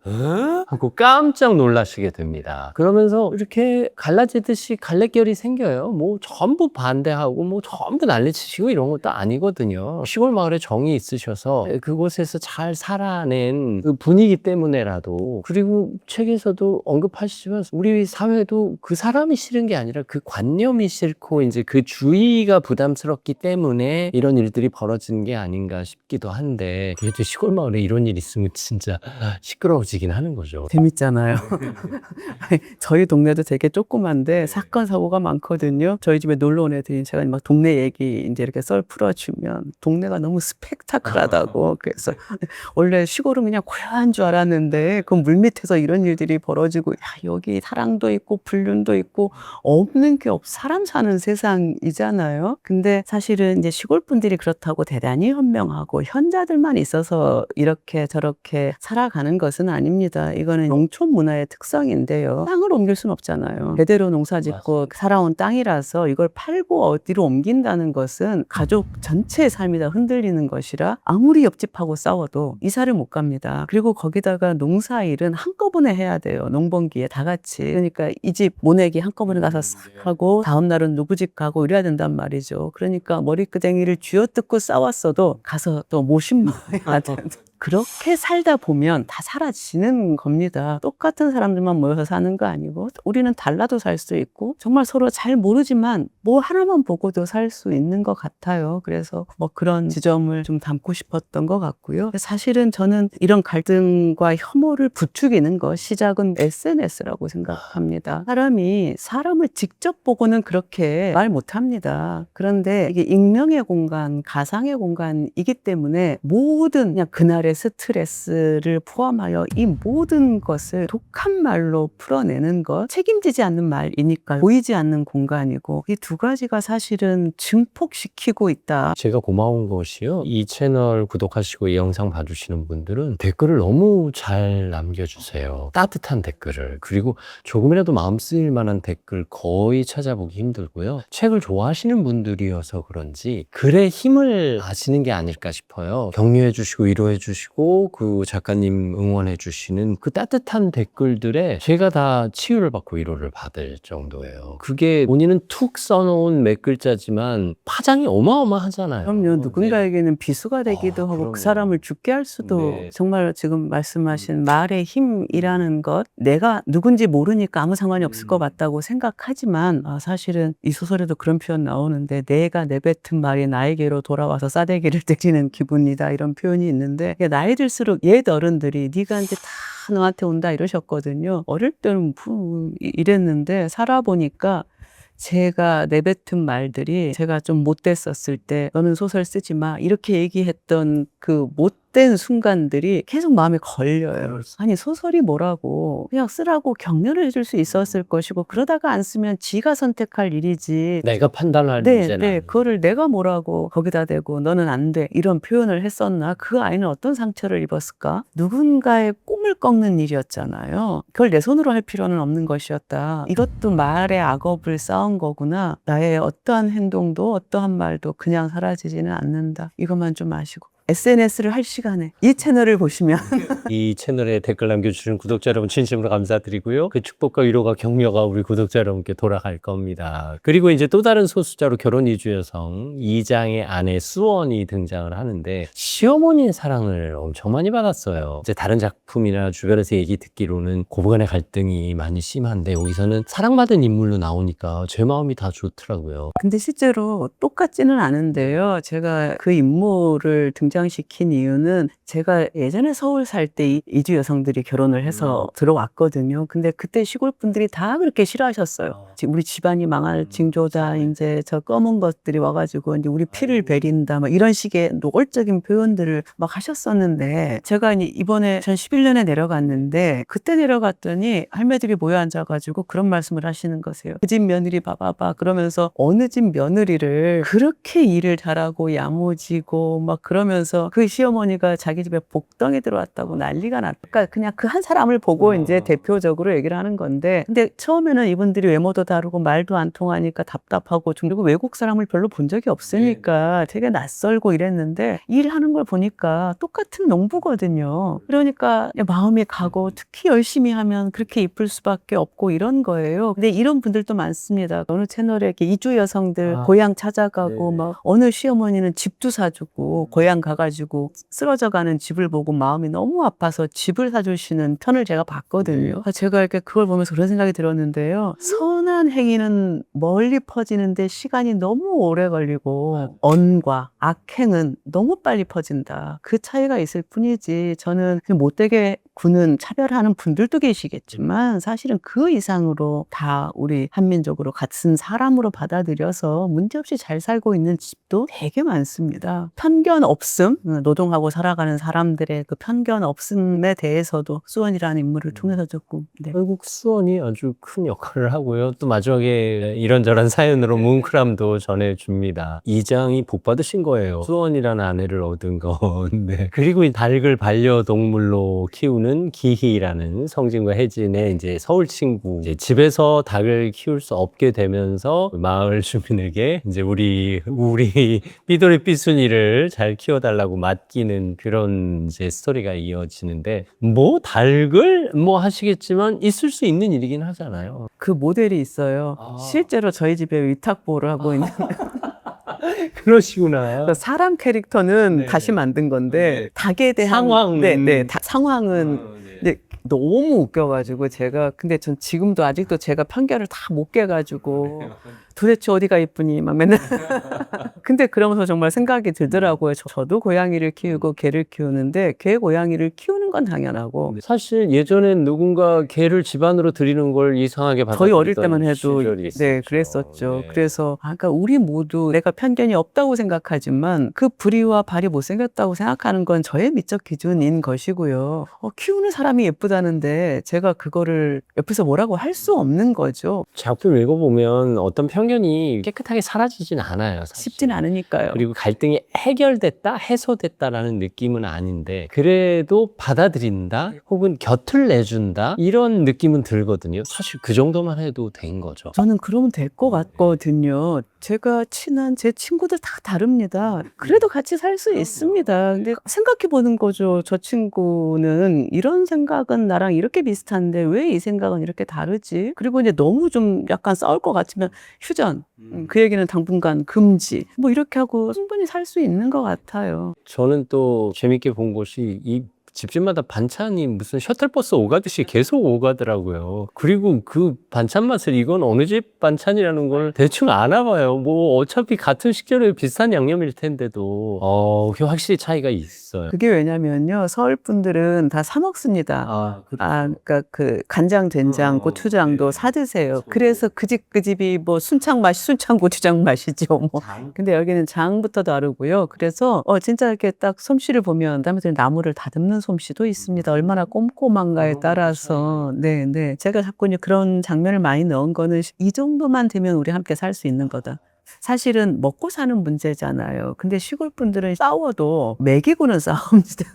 하고 깜짝 놀라시게 됩니다. 그러면서 이렇게 갈라지듯이 갈래결이 생겨요. 뭐 전부 반대하고 뭐 전부 난리치시고 이런 것도 아니거든요. 시골 마을에 정이 있으셔서 그곳에서 잘 살아낸 그 분위기 때문에라도, 그리고 책에서도 언급하시지만 우리 사회도 그 사람이 싫은 게 아니라 그 관념이 싫고 이제 그 주의가 부담스럽기 때문에 이런 일들이 벌어지는 게 아닌가 싶기도 한데, 그래도 시골 마을에 이런 일 있으면 진짜 시끄러워지긴 하는 거죠.
재밌잖아요. 저희 동네도 되게 조그만데 사건 사고가 많거든요. 저희 집에 놀러 온 애들이 제가 막 동네 얘기 이제 이렇게 썰 풀어주면 동네가 너무 스펙타클하다고. 그래서 원래 시골은 그냥 고요한 줄 알았는데 그 물밑에서 이런 일들이 벌어지고, 야, 여기 사랑도 있고 불륜도 있고 없는 게 사람 사는 세상이잖아요. 근데 사실은 이제 시골 분들이 그렇다고 대단히 현명하고 현자들만 있어서 이렇게 저렇게 살아가는 것은 아닙니다. 이거는 농촌 문화의 특성인데요. 땅을 옮길 순 없잖아요. 제대로 농사 짓고 살아온 땅이라서 이걸 팔고 어디로 옮긴다는 것은 가족 전체의 삶이 다 흔들리는 것이라 아무리 옆집하고 싸워도 이사를 못 갑니다. 그리고 거기다가 농사일은 한꺼번에 해야 돼요. 농번기에 다 같이. 그러니까 이 집 모내기 한꺼번에 가서 싹 하고 다음 날은 누구 집 가고 이래야 된단 말이죠. 그러니까 머리끄댕이를 쥐어뜯고 싸웠어도 가서 또 모신모야 되는. 그렇게 살다 보면 다 사라지는 겁니다. 똑같은 사람들만 모여서 사는 거 아니고 우리는 달라도 살 수 있고 정말 서로 잘 모르지만 뭐 하나만 보고도 살 수 있는 것 같아요. 그래서 뭐 그런 지점을 좀 담고 싶었던 것 같고요. 사실은 저는 이런 갈등과 혐오를 부추기는 것 시작은 SNS라고 생각합니다. 사람이 사람을 직접 보고는 그렇게 말 못합니다. 그런데 이게 익명의 공간, 가상의 공간이기 때문에 모든 그냥 그날의 스트레스를 포함하여 이 모든 것을 독한 말로 풀어내는 것, 책임지지 않는 말이니까 보이지 않는 공간이고, 이 두 가지가 사실은 증폭시키고 있다.
제가 고마운 것이요, 이 채널 구독하시고 이 영상 봐주시는 분들은 댓글을 너무 잘 남겨주세요. 따뜻한 댓글을. 그리고 조금이라도 마음 쓰일 만한 댓글 거의 찾아보기 힘들고요. 책을 좋아하시는 분들이어서 그런지 글의 힘을 아시는 게 아닐까 싶어요. 격려해주시고 위로해주시고 그 작가님 응원해주시는 그 따뜻한 댓글들에 제가 다 치유를 받고 위로를 받을 정도예요. 그게 본인은 툭 써놓은 몇 글자지만 파장이 어마어마하잖아요.
그럼요. 누군가에게는 비수가 되기도 하고
그럼요.
그 사람을 죽게 할 수도
네.
정말 지금 말씀하신 말의 힘이라는 것 내가 누군지 모르니까 아무 상관이 없을 것 같다고 생각하지만 사실은 이 소설에도 그런 표현 나오는데 내가 내뱉은 말이 나에게로 돌아와서 싸대기를 때리는 기분이다 이런 표현이 있는데 나이 들수록 옛 어른들이 네가 이제 다 너한테 온다 이러셨거든요. 어릴 때는 이랬는데 살아보니까 제가 내뱉은 말들이 제가 좀 못됐었을 때 너는 소설 쓰지 마 이렇게 얘기했던 그 못된 순간들이 계속 마음에 걸려요. 아니 소설이 뭐라고 그냥 쓰라고 격려를 해줄 수 있었을 것이고 그러다가 안 쓰면 지가 선택할 일이지.
내가 판단할
네,
문제는
네,
아니에요.
그거를 내가 뭐라고 거기다 대고 너는 안 돼 이런 표현을 했었나? 그 아이는 어떤 상처를 입었을까? 누군가의 꿈을 꺾는 일이었잖아요. 그걸 내 손으로 할 필요는 없는 것이었다. 이것도 말의 악업을 쌓은 거구나. 나의 어떠한 행동도 어떠한 말도 그냥 사라지지는 않는다. 이것만 좀 아시고. SNS를 할 시간에 이 채널을 보시면
이 채널에 댓글 남겨주신 구독자 여러분 진심으로 감사드리고요. 그 축복과 위로가 격려가 우리 구독자 여러분께 돌아갈 겁니다. 그리고 이제 또 다른 소수자로 결혼 이주 여성 이장의 아내 수원이 등장을 하는데 시어머니의 사랑을 엄청 많이 받았어요. 이제 다른 작품이나 주변에서 얘기 듣기로는 고부간의 갈등이 많이 심한데 여기서는 사랑받은 인물로 나오니까 제 마음이 다 좋더라고요.
근데 실제로 똑같지는 않은데요. 제가 그 인물을 등장시킨 이유는 제가 예전에 서울 살 때 이주 여성들이 결혼을 해서 들어왔거든요. 근데 그때 시골 분들이 다 그렇게 싫어하셨어요. 우리 집안이 망할 징조다. 이제 저 검은 것들이 와가지고 이제 우리 피를 베린다. 막 이런 식의 노골적인 표현들을 막 하셨었는데 제가 이번에 2011년에 내려갔는데 그때 내려갔더니 할매들이 모여 앉아가지고 그런 말씀을 하시는 거세요. 그 집 며느리 봐봐봐. 그러면서 어느 집 며느리를 그렇게 일을 잘하고 야무지고 막 그러면서 그 시어머니가 자기 집에 복덩이 들어왔다고 난리가 났다. 그러니까 그냥 그 한 사람을 보고 이제 대표적으로 얘기를 하는 건데 근데 처음에는 이분들이 외모도 다르고 말도 안 통하니까 답답하고 그리고 외국 사람을 별로 본 적이 없으니까 되게 낯설고 이랬는데 일하는 걸 보니까 똑같은 농부거든요. 그러니까 마음이 가고 특히 열심히 하면 그렇게 이쁠 수밖에 없고 이런 거예요. 근데 이런 분들도 많습니다. 어느 채널에 이렇게 이주 여성들 고향 찾아가고 막 어느 시어머니는 집도 사주고 고향 가가지고 쓰러져가는 집을 보고 마음이 너무 아파서 집을 사주시는 편을 제가 봤거든요. 제가 이렇게 그걸 보면서 그런 생각이 들었는데요. 선한 행위는 멀리 퍼지는데 시간이 너무 오래 걸리고 언과 악행은 너무 빨리 퍼진다. 그 차이가 있을 뿐이지 저는 못되게 구는 차별하는 분들도 계시겠지만 사실은 그 이상으로 다 우리 한민족으로 같은 사람으로 받아들여서 문제없이 잘 살고 있는 집도 되게 많습니다. 편견 없음, 노동하고 살아가는 사람들의 그 편견 없음에 대해서도 수원이라는 인물을 통해서 조금
결국 수원이 아주 큰 역할을 하고요. 또 마지막에 이런저런 사연으로 뭉클함도 전해줍니다. 이장이 복 받으신 거예요. 수원이라는 아내를 얻은 건데 그리고 이 닭을 반려동물로 키우는 기희라는 성진과 혜진의 이제 서울 친구 이제 집에서 닭을 키울 수 없게 되면서 마을 주민에게 이제 우리 삐돌이 삐순이를 잘 키워달라고 맡기는 그런 이제 스토리가 이어지는데 뭐 닭을 뭐 하시겠지만 있을 수 있는 일이긴 하잖아요.
그 모델이 있어요. 실제로 저희 집에 위탁보를 하고 있는
그러시구나.
사람 캐릭터는 다시 만든 건데 닭에 대한
상황은
상황은 이제 너무 웃겨가지고 제가 근데 전 지금도 아직도 제가 편견을 다 못 깨가지고 도대체 어디가 이쁘니 막 맨날 근데 그러면서 정말 생각이 들더라고요. 저도 고양이를 키우고 개를 키우는데 개 고양이를 키우는 건 당연하고
사실 예전엔 누군가 개를 집안으로 들이는 걸 이상하게
저희 어릴
받아들이던
때만 해도
시절이 있었죠.
그랬었죠.
네.
그래서 아까 우리 모두 내가 편견이 없다고 생각하지만 그 부리와 발이 못생겼다고 생각하는 건 저의 미적 기준인 것이고요. 키우는 사람이 예쁘다는데 제가 그거를 옆에서 뭐라고 할 수 없는 거죠.
작품 읽어보면 어떤 편견이 깨끗하게 사라지진 않아요. 사실.
쉽진 않으니까요.
그리고 갈등이 해결됐다, 해소됐다라는 느낌은 아닌데 그래도 받아들인다 혹은 곁을 내준다 이런 느낌은 들거든요. 사실 그 정도만 해도 된 거죠.
저는 그러면 될 것 같거든요. 제가 친한 제 친구들 다 다릅니다. 그래도 같이 살 수 있습니다. 근데 생각해 보는 거죠. 저 친구는 이런 생각은 나랑 이렇게 비슷한데 왜 이 생각은 이렇게 다르지? 그리고 이제 너무 좀 약간 싸울 것 같으면 휴전. 그 얘기는 당분간 금지. 뭐 이렇게 하고 충분히 살 수 있는 것 같아요.
저는 또 재밌게 본 것이 이 집집마다 반찬이 무슨 셔틀버스 오가듯이 계속 오가더라고요. 그리고 그 반찬 맛을 이건 어느 집 반찬이라는 걸 대충 아나 봐요. 뭐 어차피 같은 식재료에 비슷한 양념일 텐데도 그게 확실히 차이가 있어요.
그게 왜냐면요. 서울 분들은 다 사 먹습니다. 그러니까 그 간장, 된장, 고추장도 사 드세요. 그래서 그 집이 뭐 순창 맛이 순창 고추장 맛이죠. 뭐. 근데 여기는 장부터 다르고요. 그래서 진짜 이렇게 딱 솜씨를 보면 사람들이 나무를 다듬는 솜씨도 있습니다. 얼마나 꼼꼼한가에 따라서. 네, 네. 제가 자꾸 이제 그런 장면을 많이 넣은 거는 이 정도만 되면 우리 함께 살 수 있는 거다. 사실은 먹고 사는 문제잖아요. 근데 시골 분들은 싸워도 먹이고는 싸웁니다.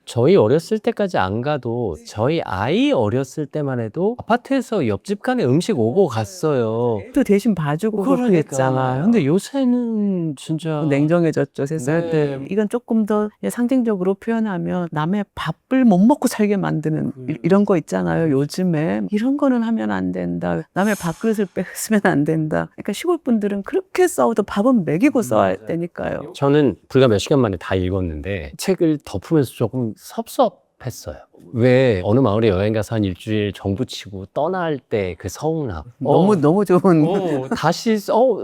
저희 어렸을 때까지 안 가도 저희 아이 어렸을 때만 해도 아파트에서 옆집 간에 음식 오고 갔어요.
또 대신 봐주고 그렇게 했잖아요.
근데 요새는 진짜
냉정해졌죠, 세상이.
네.
이건 조금 더 상징적으로 표현하면 남의 밥을 못 먹고 살게 만드는 이런 거 있잖아요, 요즘에. 이런 거는 하면 안 된다. 남의 밥그릇을 뺏으면 안 된다. 그러니까 시골 분들은 그렇게 싸워도 밥은 먹이고 싸워야 되니까요.
저는 불과 몇 시간 만에 다 읽었는데 책을 덮으면서 조금 섭섭했어요. 왜 어느 마을에 여행 가서 한 일주일 정부 치고 떠날 때 그 서운함.
너무 좋은.
다시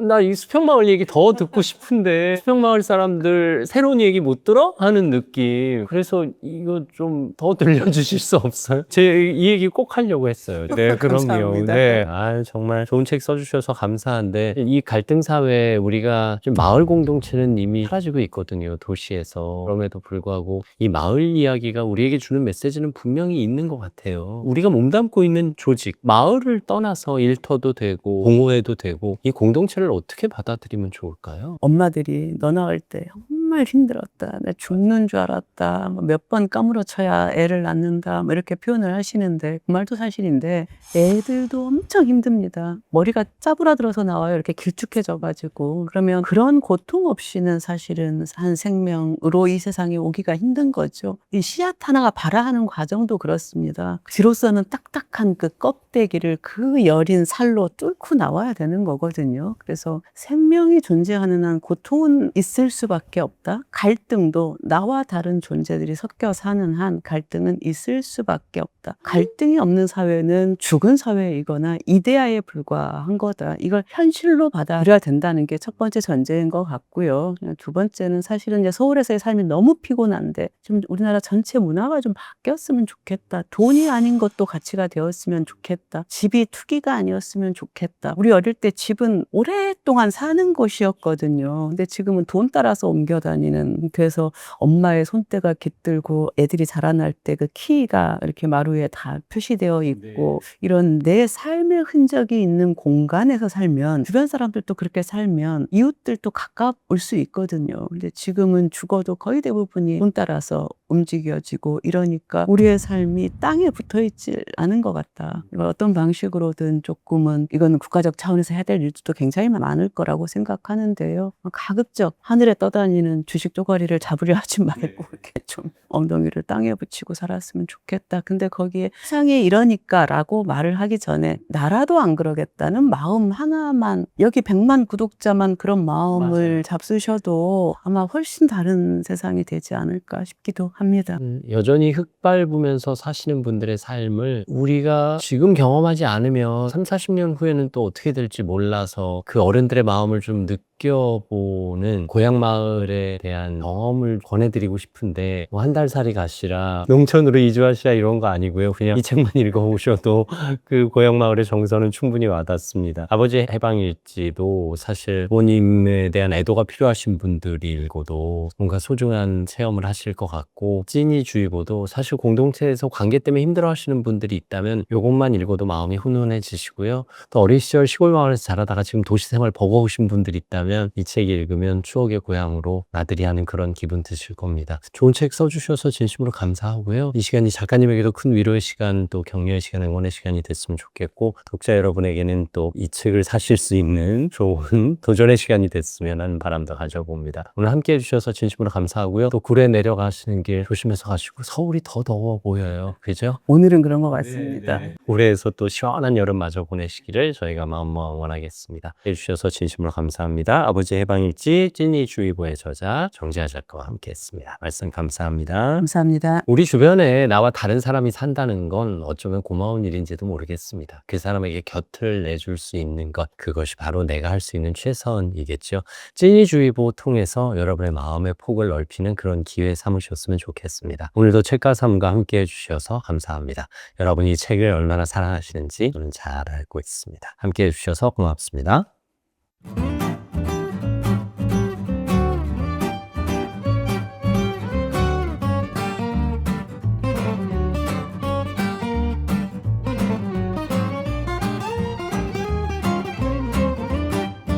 나 이 수평마을 얘기 더 듣고 싶은데 수평마을 사람들 새로운 얘기 못 들어? 하는 느낌. 그래서 이거 좀 더 들려주실 수 없어요? 제 이 얘기 꼭 하려고 했어요. 네, 그럼요.
감사합니다.
네, 정말 좋은 책 써주셔서 감사한데 이 갈등 사회 우리가 좀 마을 공동체는 이미 사라지고 있거든요. 도시에서. 그럼에도 불구하고 이 마을 이야기가 우리에게 주는 메시지는 분명히 있는 것 같아요. 우리가 몸담고 있는 조직, 마을을 떠나서 일터도 되고 공호회도 되고 이 공동체를 어떻게 받아들이면 좋을까요?
엄마들이 너 낳을 때 정말 힘들었다. 나 죽는 줄 알았다. 몇 번 까무러쳐야 애를 낳는다. 뭐 이렇게 표현을 하시는데 그 말도 사실인데 애들도 엄청 힘듭니다. 머리가 짜부라들어서 나와요. 이렇게 길쭉해져가지고. 그러면 그런 고통 없이는 사실은 한 생명으로 이 세상에 오기가 힘든 거죠. 이 씨앗 하나가 발화하는 과정도 그렇습니다. 뒤로서는 딱딱한 그 껍데기를 그 여린 살로 뚫고 나와야 되는 거거든요. 그래서 생명이 존재하는 한 고통은 있을 수밖에 없다. 갈등도 나와 다른 존재들이 섞여 사는 한 갈등은 있을 수밖에 없다. 갈등이 없는 사회는 죽은 사회이거나 이데아에 불과한 거다. 이걸 현실로 받아들여야 된다는 게 첫 번째 전제인 것 같고요. 두 번째는 사실은 이제 서울에서의 삶이 너무 피곤한데 좀 우리나라 전체 문화가 좀 바뀌었으면 좋겠다. 돈이 아닌 것도 가치가 되었으면 좋겠다. 집이 투기가 아니었으면 좋겠다. 우리 어릴 때 집은 오랫동안 사는 곳이었거든요. 근데 지금은 돈 따라서 옮겨 다니는. 그래서 엄마의 손때가 깃들고 애들이 자라날 때 그 키가 이렇게 마루에 다 표시되어 있고 이런 내 삶의 흔적이 있는 공간에서 살면 주변 사람들도 그렇게 살면 이웃들도 가까울 수 있거든요. 근데 지금은 죽어도 거의 대부분이 돈 따라서 움직여지고 이러니까 우리의 삶이 땅에 붙어있지 않은 것 같다. 이걸 어떤 방식으로든 조금은 이거는 국가적 차원에서 해야 될 일도 굉장히 많을 거라고 생각하는데요. 가급적 하늘에 떠다니는 주식 쪼가리를 잡으려 하지 말고 이렇게 좀 엉덩이를 땅에 붙이고 살았으면 좋겠다. 근데 거기에 세상이 이러니까 라고 말을 하기 전에 나라도 안 그러겠다는 마음 하나만 여기 100만 구독자만 그런 마음을 잡수셔도 아마 훨씬 다른 세상이 되지 않을까 싶기도 합니다.
여전히 흙 밟으면서 사시는 분들의 삶을 우리가 지금 경험하지 않으면 3, 40년 후에는 또 어떻게 될지 몰라서 그 어른들의 마음을 좀 느껴보는 고향 마을에 대한 경험을 권해드리고 싶은데 뭐 한 달 살이 가시라 농촌으로 이주하시라 이런 거 아니고요. 그냥 이 책만 읽어보셔도 그 고향 마을의 정서는 충분히 와닿습니다. 아버지의 해방일지도 사실 부모님에 대한 애도가 필요하신 분들이 읽어도 뭔가 소중한 체험을 하실 것 같고 찐이주의보도 사실 공동체에서 관계 때문에 힘들어 하시는 분들이 있다면 이것만 읽어도 마음이 훈훈해지시고요. 또 어린 시절 시골 마을에서 자라다가 지금 도시 생활 버거우신 분들이 있다면 계시다면 이 책 읽으면 추억의 고향으로 나들이 하는 그런 기분 드실 겁니다. 좋은 책 써주셔서 진심으로 감사하고요. 이 시간이 작가님에게도 큰 위로의 시간, 또 격려의 시간, 응원의 시간이 됐으면 좋겠고, 독자 여러분에게는 또 이 책을 사실 수 있는 좋은 도전의 시간이 됐으면 하는 바람도 가져봅니다. 오늘 함께 해주셔서 진심으로 감사하고요. 또 구례 내려가시는 길 조심해서 가시고, 서울이 더 더워 보여요. 그죠?
오늘은 그런 것 같습니다.
구례에서 또 시원한 여름 마저 보내시기를 저희가 마음 원하겠습니다. 해주셔서 진심으로 감사합니다. 아버지 해방일지 찐이주의보의 저자 정재하 작가와 함께했습니다. 말씀 감사합니다.
감사합니다.
우리 주변에 나와 다른 사람이 산다는 건 어쩌면 고마운 일인지도 모르겠습니다. 그 사람에게 곁을 내줄 수 있는 것, 그것이 바로 내가 할 수 있는 최선이겠죠. 찐이주의보 통해서 여러분의 마음의 폭을 넓히는 그런 기회 삼으셨으면 좋겠습니다. 오늘도 책과 삶과 함께 해주셔서 감사합니다. 여러분이 이 책을 얼마나 사랑하시는지 저는 잘 알고 있습니다. 함께 해주셔서 고맙습니다.